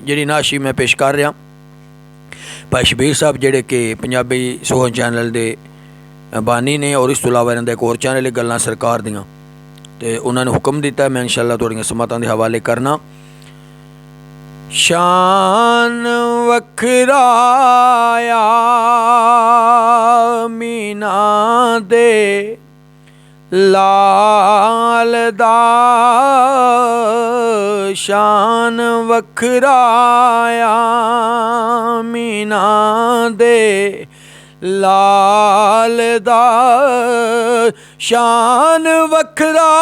जिहड़ी नाशी मैं पेश कर रहा। भाई शबीर साहब जिहड़े कि पंजाबी सोहन चैनल के बानी ने और इस तो इलावा इन्हां दा एक होर चैनल है गल्लां सरकार दियां, ते उन्होंने हुक्म दिता है मैं इंशाअल्लाह तुहाड़ियां समातां दे हवाले करना। शान वखराया मीना दे लाल दा, शान वखराया मीना दे लाल दा, शान वखरा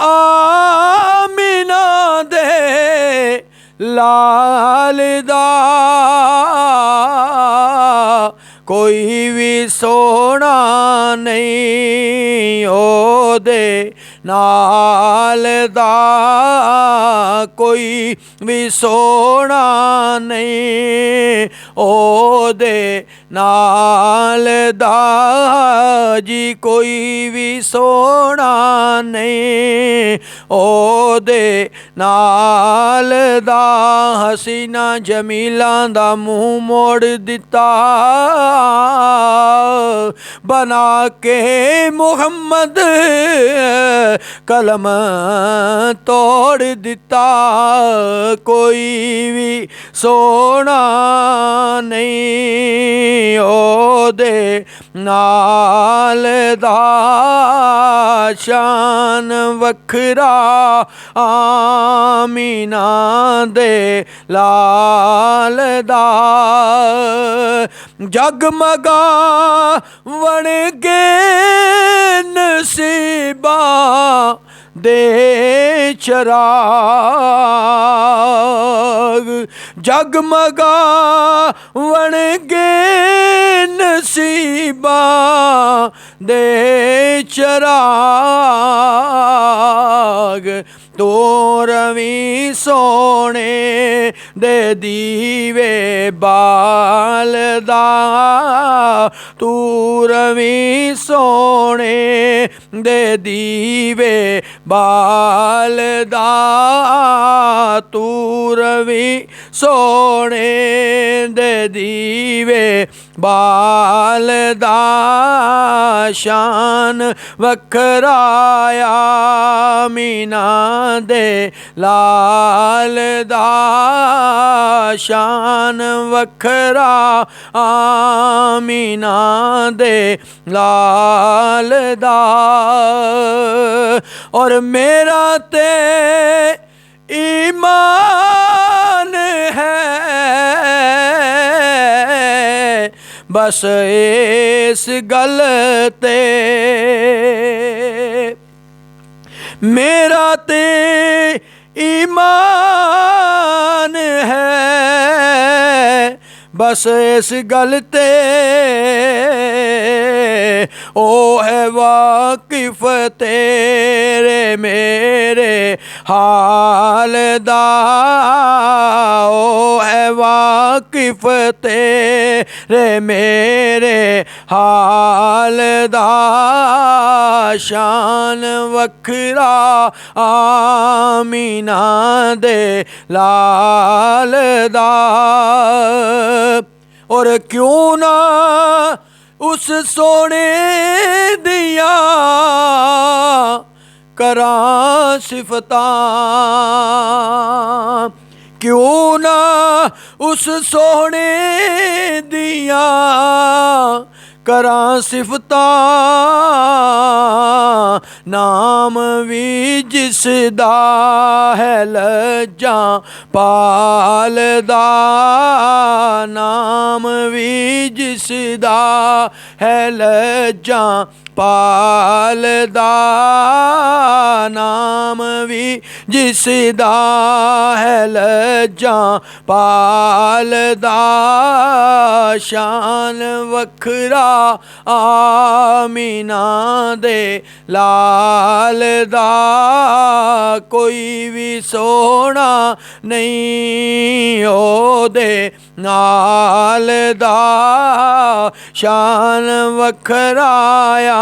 आमीना दे लाल दा, कोई भी सोना नहीं ओदे नाल दा, कोई भी सोना नहीं ओदे नाल दा जी, कोई भी सोना नहीं ओदे नाल दा। हसीना जमीला दा मुँह मोड़ दिता, बना के मुहम्मद कलम तोड़ दिता, कोई भी सोना नहीं ओदे नाल दा, शान वखरा आमीना दे लाल दा। जगमगा वण गे नसीबा दे चराग, जगमगा वण गे नसीबा दे चराग, तो रवी सोने दे दीवे बाल दा, तू रवी सोने दे दीवे बाल दा, तू रवी सोने दे दीवे बाल दा, शान वखराया मीना दे लाल दा, शान वखरा आमीना दे लाल दा। और मेरा ते ईमान है बस इस गल ते, मेरा ते ईमान है बस इस गल ते, ओ है वाकिफ तेरे मेरे हाल दा, ओ है वाकिफ तेरे मेरे हाल दा, शान वखरा आमीना दे लाल दा। और क्यों ना उस सोने दिया करां सिफतां, क्यों ना उस सोने दिया करां सिफतां, नाम भी जिसदा है लज्जा पालदा, नाम भी जिसदा है लज्जा पालदा, नाम भी जिसदा है लज्जा पालदा, शान वखरा आमीना दे लाल दा, कोई भी सोना नहीं ओदे नाल दा, शान वखराया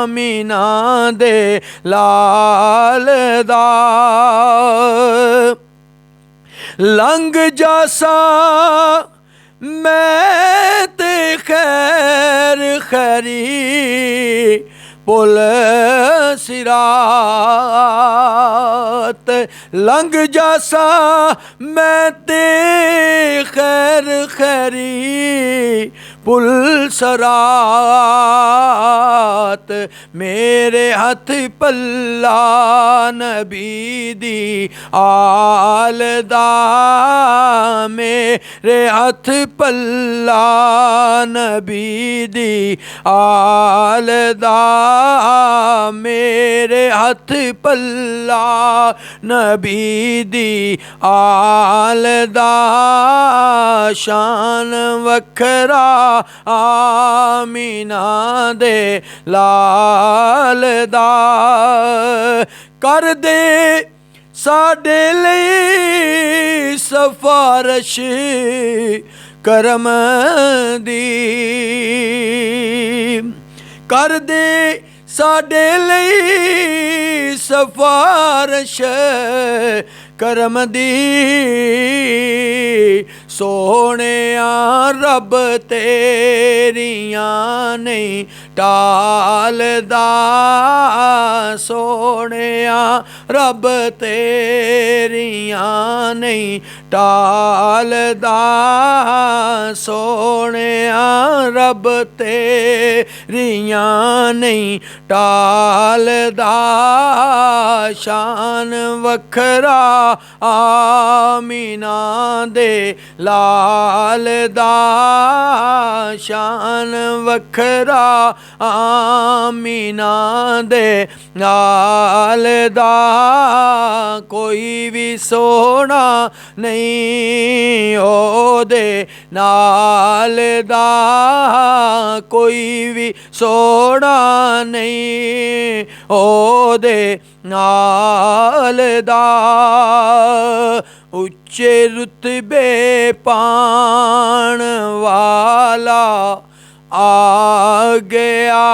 मीना दे लाल दा। लंघ जासा मैं ते खैर खैरी पुल सिरात लंघ जासा मैं ते खैर खैरी पुल सरात मेरे हथ पल्ला नबी दी आल दा मेरे हथ पल्ला नबी दी आल दा मेरे हथ पल्ला नबी दी आल दा शान वखरा आमीना दे लाल दा कर दे साडे लई सफारश करम दी कर दे साडे लई सफारश करम दी सोहणिया रब तेरियां नहीं टालदा सोहणिया रब तेरियां नहीं टालदा सोहणिया रब तेरियां नहीं टालदा शान वखरा आमीना दे लाल दा शान वखरा आमीना दे लाल दा कोई भी सोना नहीं ओदे नाल दा कोई भी सोना नहीं ओदे नाल दा उच्चे रुतबे पाण वाला आ गया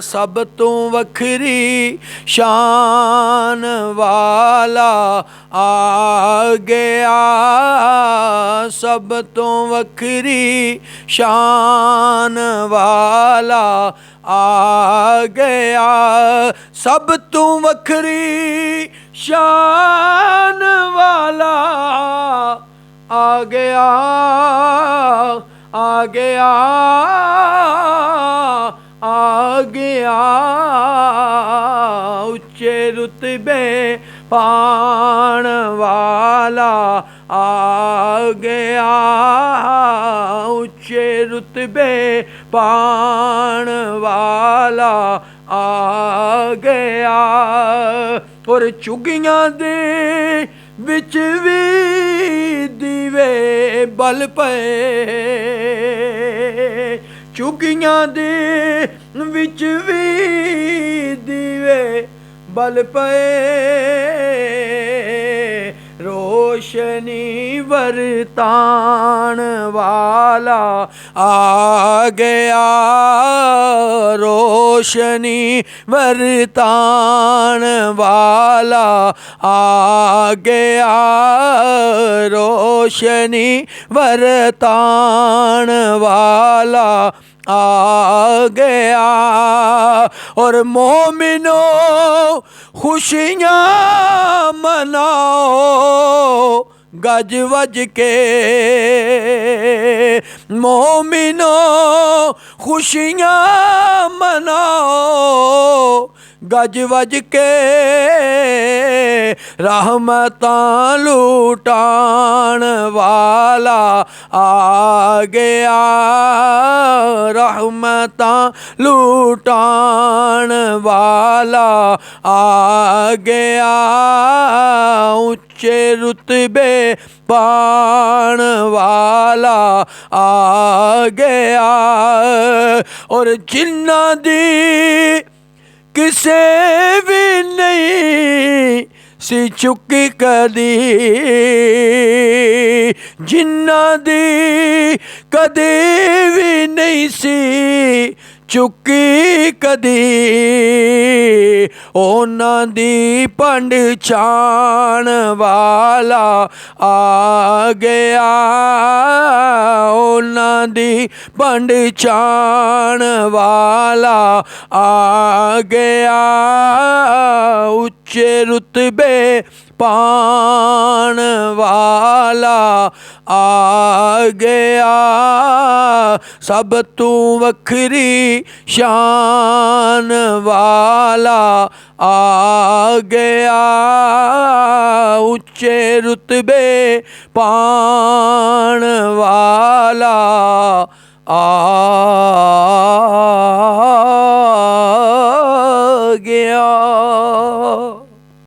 सब तो वखरी शान वाला आ गया सब तो वखरी शान वाला आ गया सब तो वखरी शान वाला आ गया आ गया आ गया उच्चे रुतबे पाण वाला आ गया उच्चे रुतबे पाण वाला आ गया और चुगियां दे विच भी दीवे बल पए चुगियां दे विच भी दीवे बल पए रोशनी वरतान वाला आ गया रोशनी वरतान वाला आ गया रोशनी वरतान वाला आ गया और मोमिनो खुशियाँ मनाओ गज वज के मोमिनो खुशियाँ मनाओ गज वज के रहमतां लूटान वाला आ गया रहमतां लूटान वाला आ गया उच्चे रुतबे पाण वाला आ गया और जिन्ना दी किसे भी नहीं सी चुकी कदी जिन्ना दी कदी भी नहीं सी ਚੁੱਕੀ ਕਦੀ ਉਹਨਾਂ ਦੀ ਪੰਡ ਛਾਣ ਵਾਲਾ ਆ ਗਿਆ, ਉਹਨਾਂ ਦੀ ਪੰਡ ਛਾਣ ਵਾਲਾ ਆ ਗਿਆ, ਉੱਚੇ ਰੁਤਬੇ ਪਾਣ ਵਾਲਾ ਆ ਗਿਆ, ਸਭ ਤੋਂ ਵੱਖਰੀ ਸ਼ਾਨ ਵਾਲਾ ਆ ਗਿਆ, ਉੱਚੇ ਰੁਤਬੇ ਪਾਣ ਵਾਲਾ